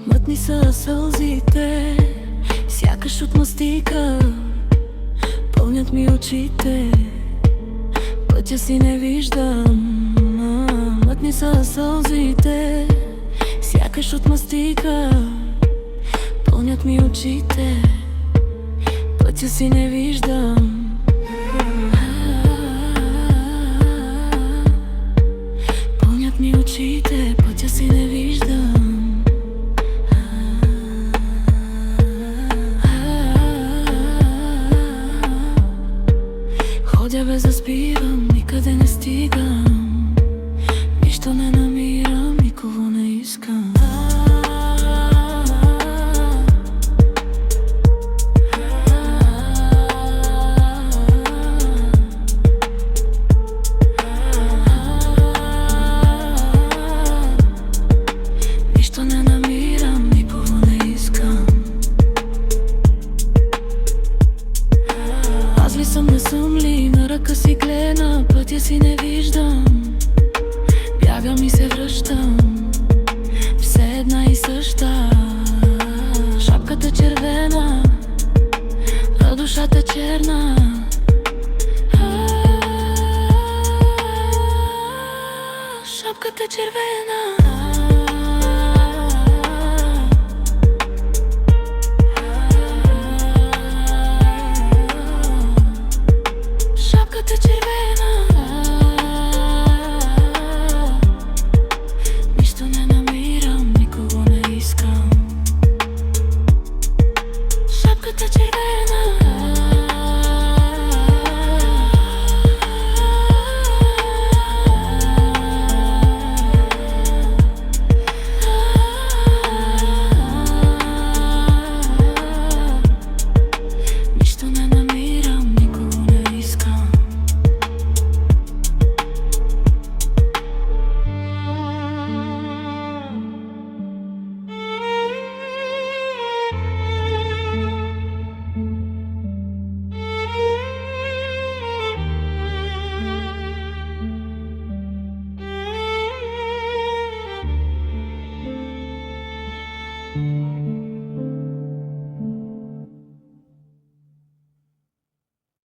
Мътни са сълзите, сякаш от мастика, пълнят ми очите, пътя си не виждам. Мътни са сълзите, сякаш от мастика, пълнят ми очите, пътя си не виждам. Пълнят ми очите, пътя си не виждам. Ходя без да спивам, никъде не стигам, нищо не намирам, никого не искам. Нищо не намирам, никого не искам. Аз ли съм, не съм ли, на ръка си гледам, пътя си не виждам. Бягам и се връщам, все една и съща. Шапката червена, а душата черна. Шапката червена.